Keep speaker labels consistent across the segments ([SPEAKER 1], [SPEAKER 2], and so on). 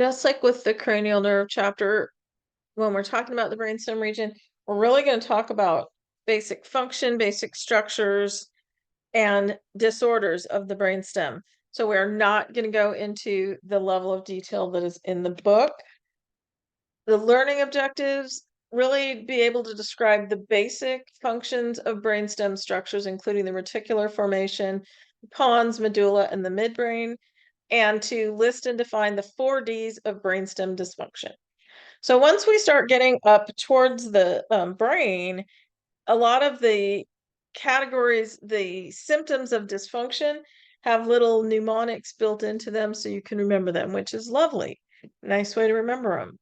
[SPEAKER 1] Just like with the cranial nerve chapter, when we're talking about the brainstem region, we're really going to talk about basic function, basic structures, and disorders of the brainstem. So we're not going to go into the level of detail that is in the book. The learning objectives really be able to describe the basic functions of brainstem structures, including the reticular formation, the pons, medulla, and the midbrain, and to list and define the 4Ds of brainstem dysfunction. So once we start getting up towards the brain, a lot of the categories, the symptoms of dysfunction have little mnemonics built into them so you can remember them, which is lovely. Nice way to remember them.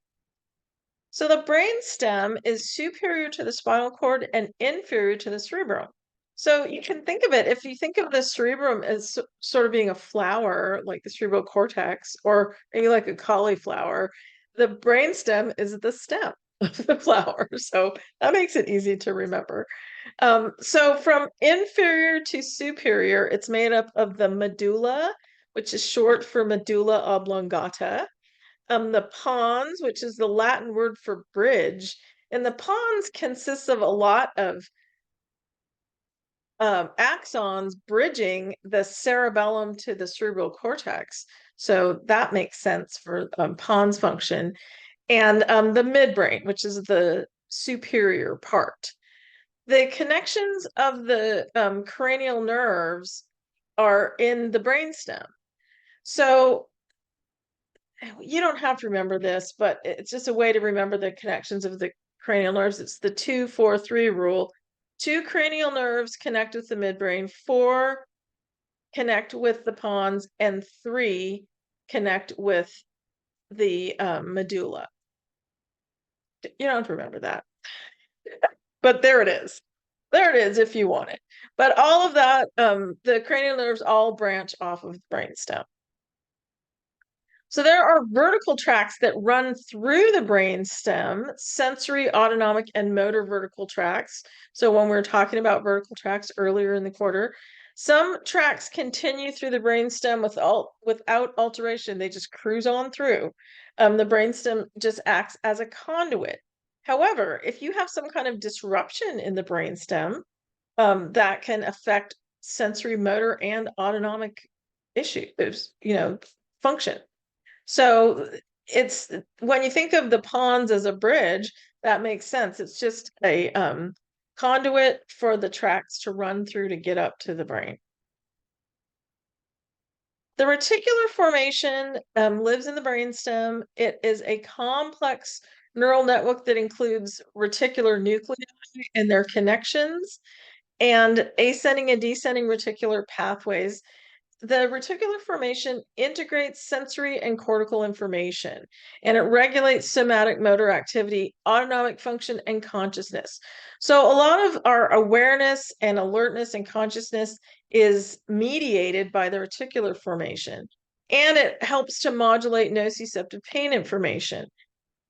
[SPEAKER 1] So the brainstem is superior to the spinal cord and inferior to the cerebrum. So you can think of it, if you think of the cerebrum as sort of being a flower, like the cerebral cortex, or maybe like a cauliflower, the brainstem is the stem of the flower. So that makes it easy to remember. So from inferior to superior, it's made up of the medulla, which is short for medulla oblongata, the pons, which is the Latin word for bridge, and the pons consists of a lot of axons bridging the cerebellum to the cerebral cortex. So that makes sense for pons function. And the midbrain, which is the superior part. The connections of the cranial nerves are in the brainstem. So you don't have to remember this, but it's just a way to remember the connections of the cranial nerves. It's the 2-4-3 rule. 2 cranial nerves connect with the midbrain, 4 connect with the pons, and 3 connect with the medulla. You don't have to remember that, but there it is. There it is if you want it. But all of that, the cranial nerves all branch off of the brainstem. So there are vertical tracts that run through the brainstem, sensory, autonomic, and motor vertical tracts. So when we were talking about vertical tracts earlier in the quarter, some tracts continue through the brainstem without alteration. They just cruise on through. The brainstem just acts as a conduit. However, if you have some kind of disruption in the brainstem, that can affect sensory, motor, and autonomic issues, function. So it's when you think of the pons as a bridge, that makes sense. It's just a conduit for the tracts to run through to get up to the brain. The reticular formation lives in the brainstem. It is a complex neural network that includes reticular nuclei and their connections, and ascending and descending reticular pathways. The reticular formation integrates sensory and cortical information, and it regulates somatic motor activity, autonomic function, and consciousness. So a lot of our awareness and alertness and consciousness is mediated by the reticular formation, and it helps to modulate nociceptive pain information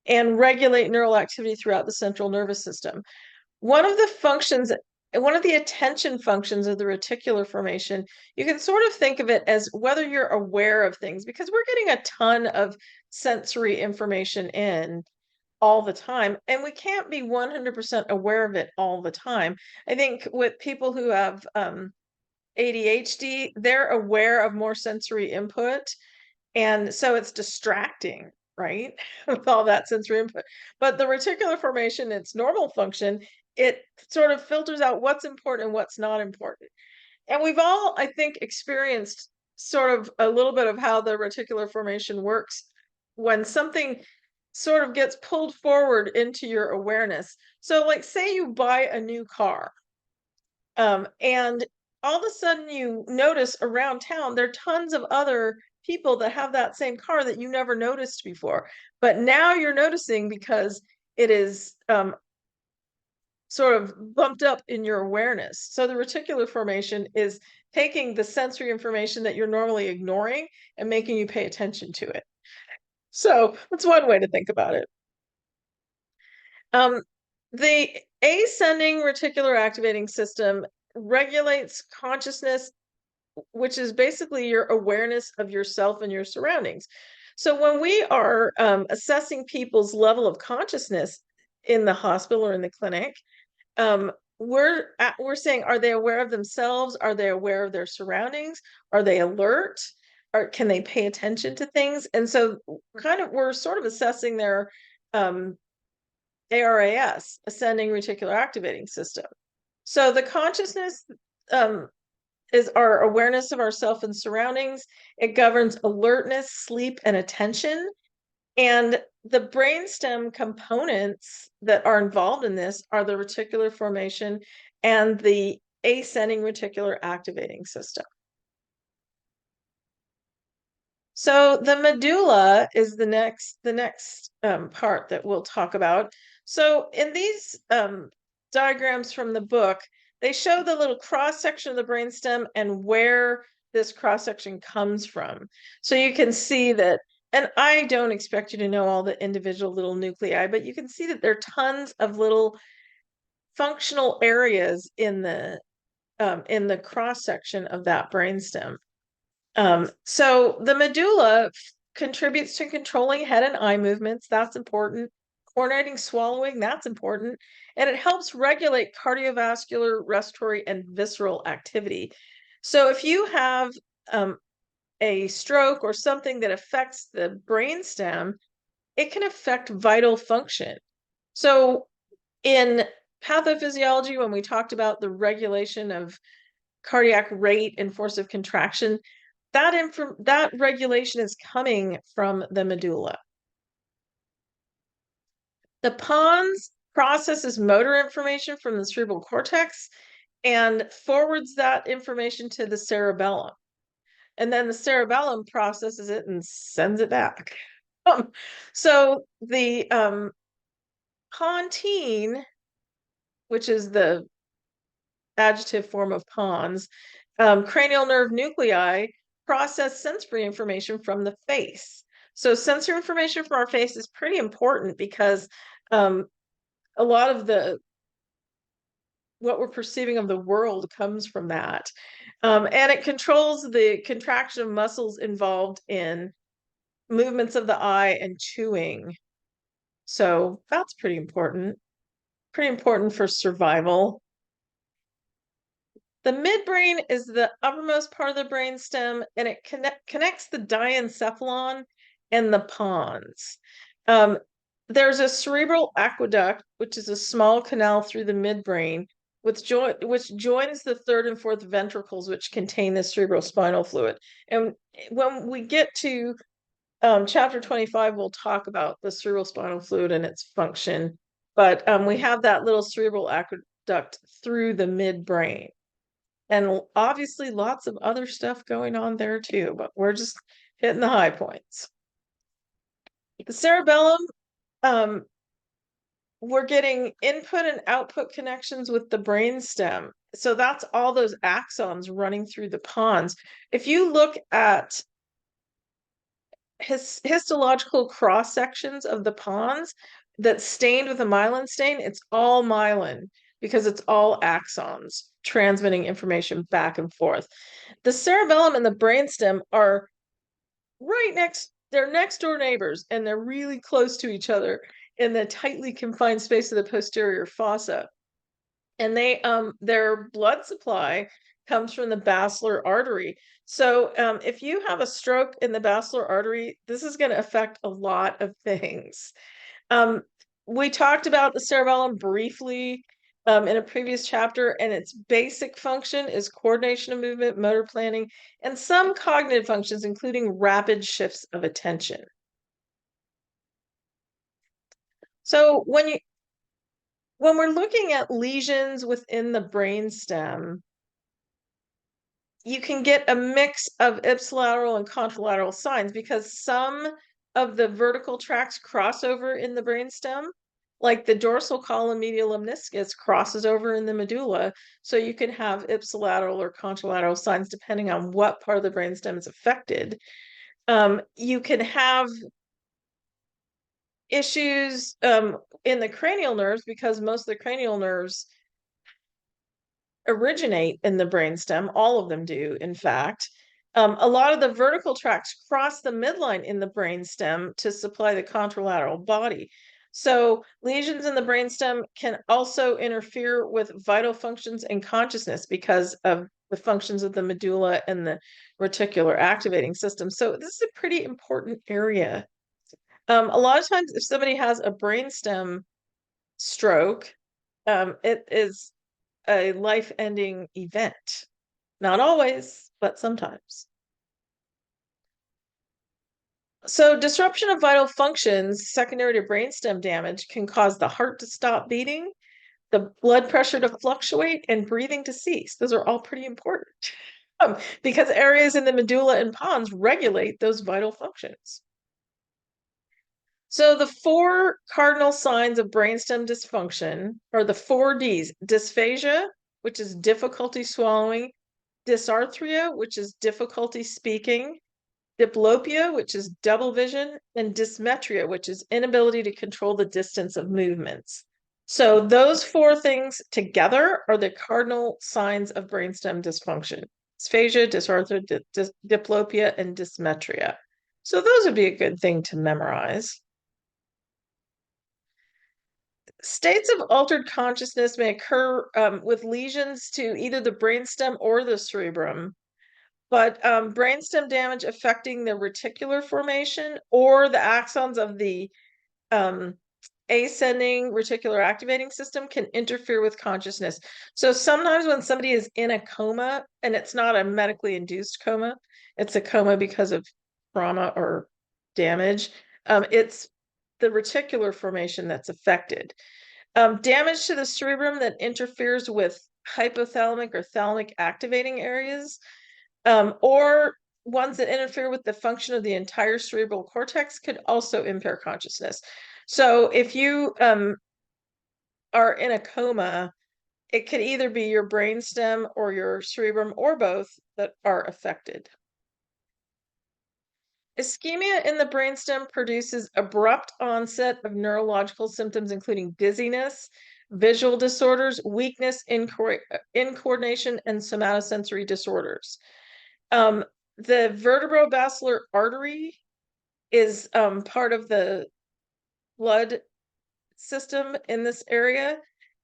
[SPEAKER 1] and regulate neural activity throughout the central nervous system. One of the functions, one of the attention functions of the reticular formation, you can sort of think of it as whether you're aware of things, because we're getting a ton of sensory information in all the time, and we can't be 100% aware of it all the time. I think with people who have ADHD, they're aware of more sensory input, and so it's distracting, right? With all that sensory input. But the reticular formation, its normal function, it sort of filters out what's important and what's not important. And we've all, I think, experienced sort of a little bit of how the reticular formation works when something sort of gets pulled forward into your awareness. So, like, say you buy a new car, and all of a sudden you notice around town there are tons of other people that have that same car that you never noticed before. But now you're noticing because it is sort of bumped up in your awareness. So the reticular formation is taking the sensory information that you're normally ignoring and making you pay attention to it. So that's one way to think about it. The ascending reticular activating system regulates consciousness, which is basically your awareness of yourself and your surroundings. So when we are assessing people's level of consciousness in the hospital or in the clinic, um, we're saying, are they aware of themselves? Are they aware of their surroundings? Are they alert? Or can they pay attention to things? And so we're sort of assessing their um, ARAS, ascending reticular activating system. So the consciousness um, is our awareness of ourself and surroundings. It governs alertness, sleep, and attention. And the brainstem components that are involved in this are the reticular formation and the ascending reticular activating system. So the medulla is the next part that we'll talk about. So in these diagrams from the book, they show the little cross section of the brainstem and where this cross section comes from. So you can see that, and I don't expect you to know all the individual little nuclei, but you can see that there are tons of little functional areas in the cross section of that brainstem. So the medulla contributes to controlling head and eye movements. That's important. Coordinating swallowing, that's important. And it helps regulate cardiovascular, respiratory, and visceral activity. So if you have a stroke or something that affects the brainstem, it can affect vital function. So in pathophysiology, when we talked about the regulation of cardiac rate and force of contraction, that regulation is coming from the medulla. The pons processes motor information from the cerebral cortex and forwards that information to the cerebellum. And then the cerebellum processes it and sends it back. So the pontine, which is the adjective form of pons, cranial nerve nuclei process sensory information from the face. So sensory information from our face is pretty important because a lot of what we're perceiving of the world comes from that. And it controls the contraction of muscles involved in movements of the eye and chewing. So that's pretty important for survival. The midbrain is the uppermost part of the brainstem, and it connects the diencephalon and the pons. There's a cerebral aqueduct, which is a small canal through the midbrain, which joins the third and fourth ventricles, which contain the cerebrospinal fluid. And when we get to chapter 25, we'll talk about the cerebrospinal fluid and its function. But we have that little cerebral aqueduct through the midbrain. And obviously lots of other stuff going on there too, but we're just hitting the high points. The cerebellum, we're getting input and output connections with the brainstem. So that's all those axons running through the pons. If you look at histological cross sections of the pons that's stained with a myelin stain, it's all myelin because it's all axons transmitting information back and forth. The cerebellum and the brainstem are they're next door neighbors, and they're really close to each other in the tightly confined space of the posterior fossa. And their blood supply comes from the basilar artery. So if you have a stroke in the basilar artery, this is going to affect a lot of things. We talked about the cerebellum briefly in a previous chapter, and its basic function is coordination of movement, motor planning, and some cognitive functions, including rapid shifts of attention. So when we're looking at lesions within the brainstem, you can get a mix of ipsilateral and contralateral signs because some of the vertical tracts cross over in the brainstem, like the dorsal column medial lemniscus crosses over in the medulla. So you can have ipsilateral or contralateral signs depending on what part of the brainstem is affected. You can have issues in the cranial nerves because most of the cranial nerves originate in the brainstem. All of them do, in fact. A lot of the vertical tracts cross the midline in the brainstem to supply the contralateral body. So lesions in the brainstem can also interfere with vital functions and consciousness because of the functions of the medulla and the reticular activating system. So this is a pretty important area. A lot of times, if somebody has a brainstem stroke, it is a life-ending event. Not always, but sometimes. So disruption of vital functions secondary to brainstem damage can cause the heart to stop beating, the blood pressure to fluctuate, and breathing to cease. Those are all pretty important because areas in the medulla and pons regulate those vital functions. So the four cardinal signs of brainstem dysfunction are the 4 Ds: dysphagia, which is difficulty swallowing; dysarthria, which is difficulty speaking; diplopia, which is double vision; and dysmetria, which is inability to control the distance of movements. So those four things together are the cardinal signs of brainstem dysfunction: dysphagia, dysarthria, diplopia, and dysmetria. So those would be a good thing to memorize. States of altered consciousness may occur with lesions to either the brainstem or the cerebrum, but brainstem damage affecting the reticular formation or the axons of the ascending reticular activating system can interfere with consciousness. So sometimes when somebody is in a coma, and it's not a medically induced coma, it's a coma because of trauma or damage, it's the reticular formation that's affected. Damage to the cerebrum that interferes with hypothalamic or thalamic activating areas, or ones that interfere with the function of the entire cerebral cortex, could also impair consciousness. So if you are in a coma, it could either be your brainstem or your cerebrum or both that are affected. Ischemia in the brainstem produces abrupt onset of neurological symptoms, including dizziness, visual disorders, weakness, incoordination, and somatosensory disorders. The vertebrobasilar artery is part of the blood system in this area.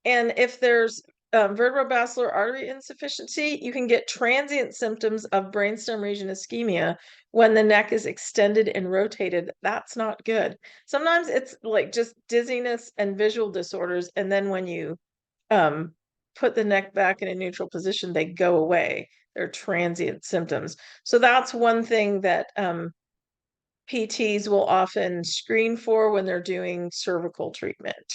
[SPEAKER 1] And if there's vertebrobasilar artery insufficiency, you can get transient symptoms of brainstem region ischemia when the neck is extended and rotated. That's not good. Sometimes it's like just dizziness and visual disorders, and then when you put the neck back in a neutral position, they go away. They're transient symptoms. So that's one thing that PTs will often screen for when they're doing cervical treatment.